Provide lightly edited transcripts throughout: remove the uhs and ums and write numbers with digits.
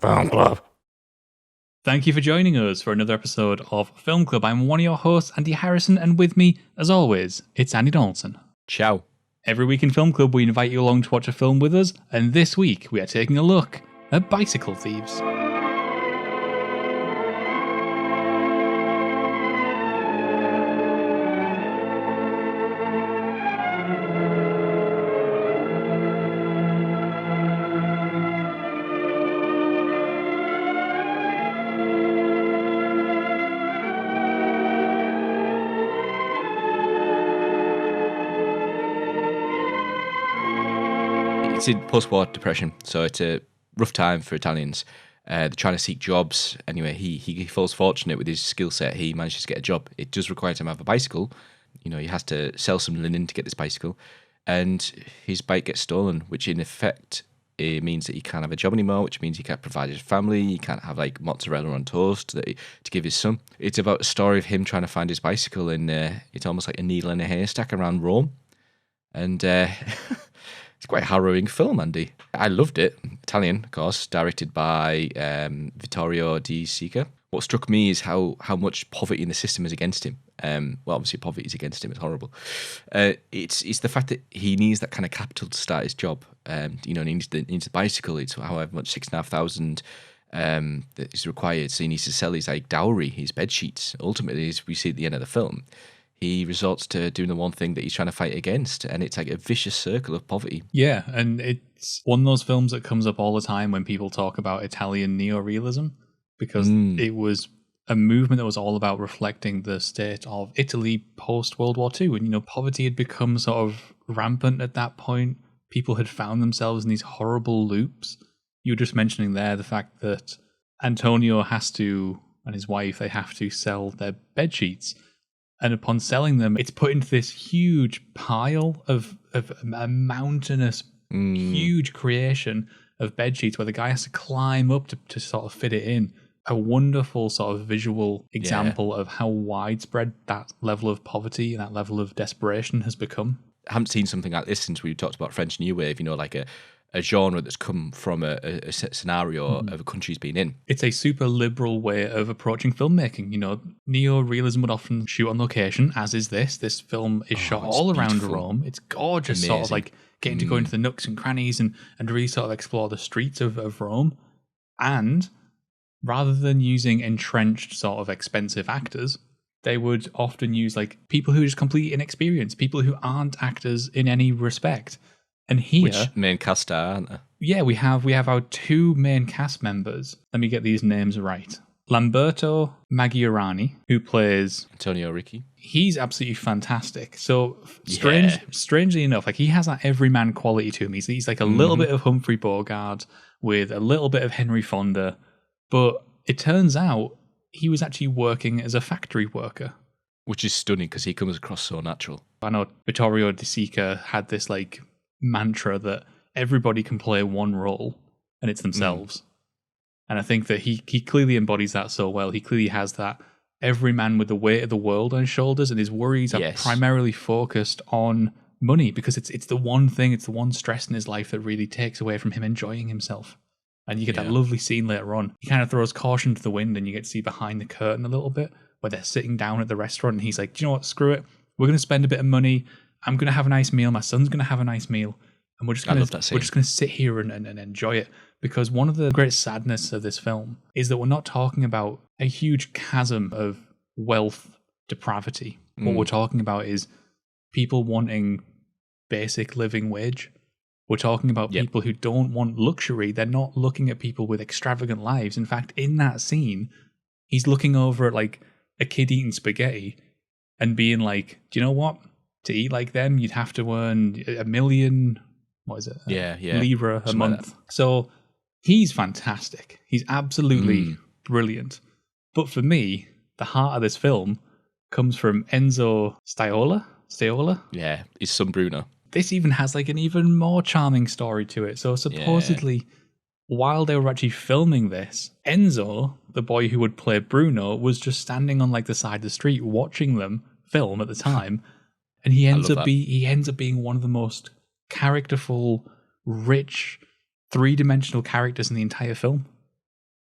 Film Club. Thank you for joining us for another episode of Film Club. I'm one of your hosts, Andy Harrison, and with me, as always, it's Andy Donaldson. Ciao. Every week in Film Club, we invite you along to watch a film with us, and this week we are taking a look at Bicycle Thieves. It's in post-war depression, so it's a rough time for Italians. They're trying to seek jobs. Anyway, he falls fortunate with his skill set. He manages to get a job. It does require him to have a bicycle. You know, he has to sell some linen to get this bicycle, and his bike gets stolen, which in effect it means that he can't have a job anymore, which means he can't provide his family. He can't have like mozzarella on toast to give his son. It's about a story of him trying to find his bicycle, and it's almost like a needle in a haystack around Rome. And it's quite a harrowing film, Andy. I loved it. Italian, of course, directed by Vittorio De Sica. What struck me is how much poverty in the system is against him. Well, obviously, poverty is against him. It's horrible. It's the fact that he needs that kind of capital to start his job. He needs the bicycle. It's however much, 6,500 that is required. So he needs to sell his like dowry, his bed sheets. Ultimately, as we see at the end of the film, he resorts to doing the one thing that he's trying to fight against, and it's like a vicious circle of poverty. Yeah, and it's one of those films that comes up all the time when people talk about Italian neorealism, because it was a movement that was all about reflecting the state of Italy post-World War II. And, poverty had become sort of rampant at that point. People had found themselves in these horrible loops. You were just mentioning there the fact that Antonio and his wife, they have to sell their bed sheets. And upon selling them, it's put into this huge pile of a mountainous, huge creation of bed sheets where the guy has to climb up to sort of fit it in. A wonderful sort of visual example of how widespread that level of poverty and that level of desperation has become. I haven't seen something like this since we talked about French New Wave, like a genre that's come from a scenario of a country's been in. It's a super liberal way of approaching filmmaking. Neo-realism would often shoot on location, as is this. This film is shot all around Rome. It's gorgeous. Amazing. Sort of like getting to go into the nooks and crannies and really sort of explore the streets of Rome. And rather than using entrenched sort of expensive actors, they would often use like people who are just completely inexperienced, people who aren't actors in any respect. And here, which main cast star, aren't there? Yeah, we have our two main cast members. Let me get these names right. Lamberto Maggiorani, who plays Antonio Ricci. He's absolutely fantastic. So strangely enough, like he has that everyman quality to him. He's like a little bit of Humphrey Bogart with a little bit of Henry Fonda, but it turns out he was actually working as a factory worker. Which is stunning because he comes across so natural. I know Vittorio De Sica had this like mantra that everybody can play one role and it's themselves. And I think that he clearly embodies that so well. He clearly has that every man with the weight of the world on his shoulders, and his worries are primarily focused on money because it's the one thing, it's the one stress in his life that really takes away from him enjoying himself. And you get that lovely scene later on. He kind of throws caution to the wind and you get to see behind the curtain a little bit where they're sitting down at the restaurant and he's like, do you know what, screw it. We're going to spend a bit of money. I'm going to have a nice meal. My son's going to have a nice meal. And we're just going to sit here and enjoy it. Because one of the great sadness of this film is that we're not talking about a huge chasm of wealth depravity. What we're talking about is people wanting basic living wage. We're talking about people who don't want luxury. They're not looking at people with extravagant lives. In fact, in that scene, he's looking over at like a kid eating spaghetti and being like, do you know what? To eat like them, you'd have to earn $1 million, lira a month. So he's fantastic. He's absolutely brilliant. But for me, the heart of this film comes from Enzo Staiola. Yeah, his son Bruno. This even has like an even more charming story to it. So supposedly, while they were actually filming this, Enzo, the boy who would play Bruno, was just standing on like the side of the street watching them film at the time. And he ends up being one of the most characterful, rich, three-dimensional characters in the entire film.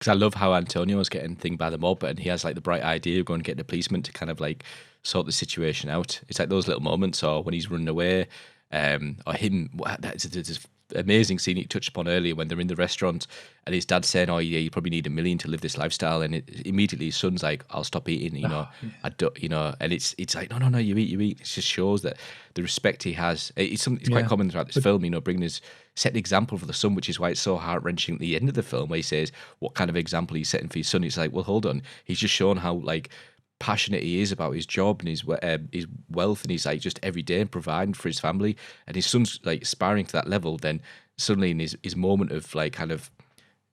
Because I love how Antonio's getting thinged by the mob, and he has like the bright idea of going and getting a policeman to kind of like sort the situation out. It's like those little moments, or when he's running away, or him. That's this amazing scene he touched upon earlier when they're in the restaurant, and his dad's saying, "Oh yeah, you probably need $1 million to live this lifestyle," and immediately his son's like, "I'll stop eating," I don't, and it's like, no, you eat. It just shows that the respect he has. It's quite common throughout this film, bringing his set an example for the son, which is why it's so heart wrenching at the end of the film, where he says, "What kind of example are you setting for your son?" It's like, well, hold on, he's just shown how like passionate he is about his job and his wealth, and he's like just every day and providing for his family, and his son's like aspiring to that level. Then suddenly in his moment of like kind of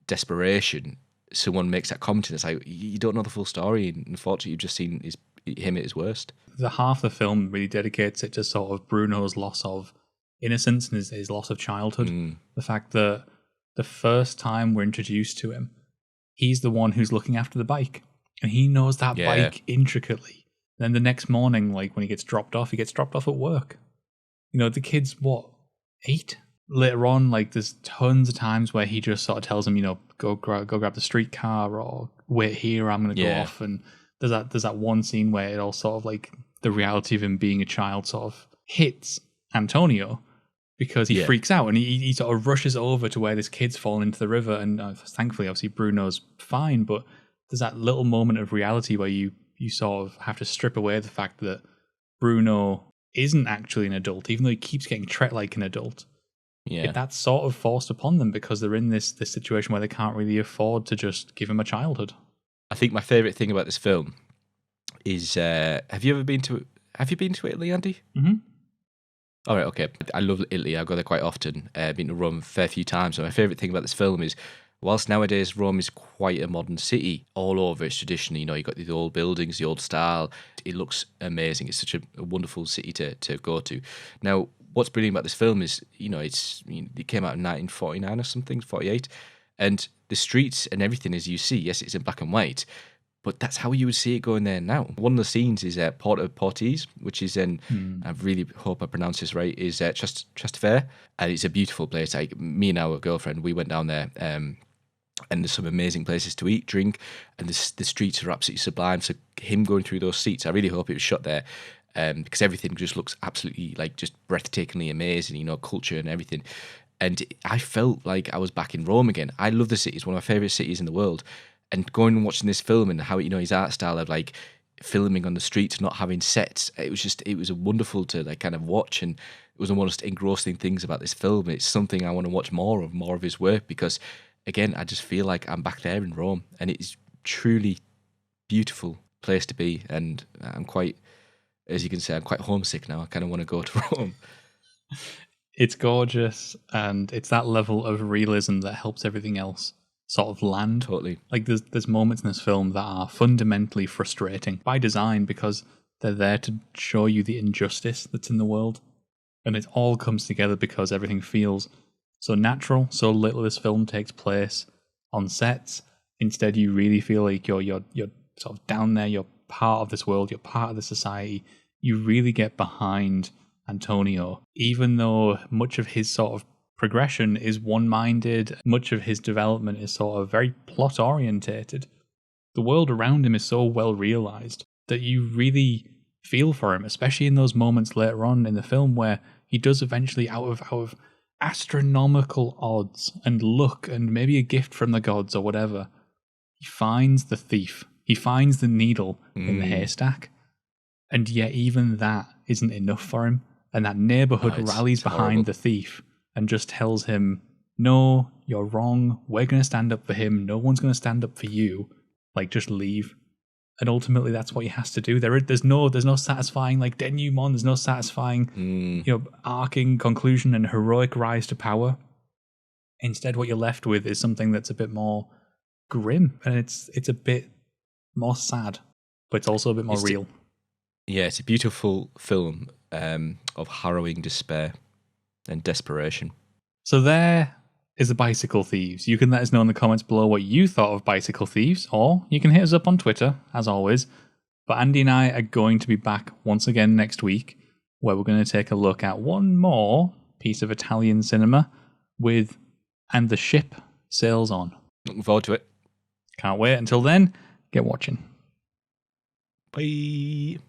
desperation, someone makes that comment, and it's like, you don't know the full story, and unfortunately you've just seen him at his worst. The half the film really dedicates it to sort of Bruno's loss of innocence and his loss of childhood. The fact that the first time we're introduced to him, he's the one who's looking after the bike, and he knows that bike intricately. Then the next morning, like when he gets dropped off at work. The kid's 8? Later on, like there's tons of times where he just sort of tells him, go grab the streetcar, or wait here, I'm going to go off. And there's that one scene where it all sort of like the reality of him being a child sort of hits Antonio, because he freaks out, and he sort of rushes over to where this kid's fallen into the river. And thankfully, obviously, Bruno's fine, but there's that little moment of reality where you sort of have to strip away the fact that Bruno isn't actually an adult, even though he keeps getting treated like an adult. Yeah, that's sort of forced upon them because they're in this situation where they can't really afford to just give him a childhood. I think my favourite thing about this film is, have you been to Italy, Andy? Mm-hmm. All right, okay. I love Italy. I go there quite often. I've been to Rome a fair few times. And my favourite thing about this film is, whilst nowadays Rome is quite a modern city, all over its tradition, you've got the old buildings, the old style. It looks amazing. It's such a wonderful city to go to. Now, what's brilliant about this film is, it came out in 1949 or something, 48, and the streets and everything, as you see, yes, it's in black and white, but that's how you would see it going there now. One of the scenes is Porta Portese, which is in, I really hope I pronounce this right, is Trastevere, and it's a beautiful place. Like, me and our girlfriend, we went down there, and there's some amazing places to eat, drink, and the streets are absolutely sublime. So him going through those seats, I really hope it was shot there, because everything just looks absolutely like just breathtakingly amazing, culture and everything. And I felt like I was back in Rome again. I love the city; it's one of my favorite cities in the world. And going and watching this film and how his art style of like filming on the streets, not having sets, it was wonderful to like kind of watch, and it was one of the most engrossing things about this film. It's something I want to watch more of his work, because again, I just feel like I'm back there in Rome, and it's truly beautiful place to be. And I'm quite, as you can say, I'm quite homesick now. I kind of want to go to Rome. It's gorgeous, and it's that level of realism that helps everything else sort of land. Totally. Like there's moments in this film that are fundamentally frustrating by design, because they're there to show you the injustice that's in the world, and it all comes together because everything feels so natural. So little of this film takes place on sets. Instead, you really feel like you're sort of down there. You're part of this world. You're part of the society. You really get behind Antonio, even though much of his sort of progression is one-minded, much of his development is sort of very plot-orientated. The world around him is so well realised that you really feel for him, especially in those moments later on in the film where he does eventually, out of astronomical odds and luck and maybe a gift from the gods or whatever, he finds the thief. He finds the needle in the haystack. And yet even that isn't enough for him. And that neighbourhood rallies behind the thief and just tells him, no, you're wrong. We're going to stand up for him. No one's going to stand up for you. Like, just leave. And ultimately, that's what he has to do. There's no satisfying, like, denouement. There's no satisfying, arcing conclusion and heroic rise to power. Instead, what you're left with is something that's a bit more grim, and it's a bit more sad, but it's also a bit more real. Yeah, it's a beautiful film of harrowing despair and desperation. So there is the Bicycle Thieves. You can let us know in the comments below what you thought of Bicycle Thieves, or you can hit us up on Twitter, as always. But Andy and I are going to be back once again next week, where we're going to take a look at one more piece of Italian cinema with And the Ship Sails On. Looking forward to it. Can't wait. Until then, get watching. Bye.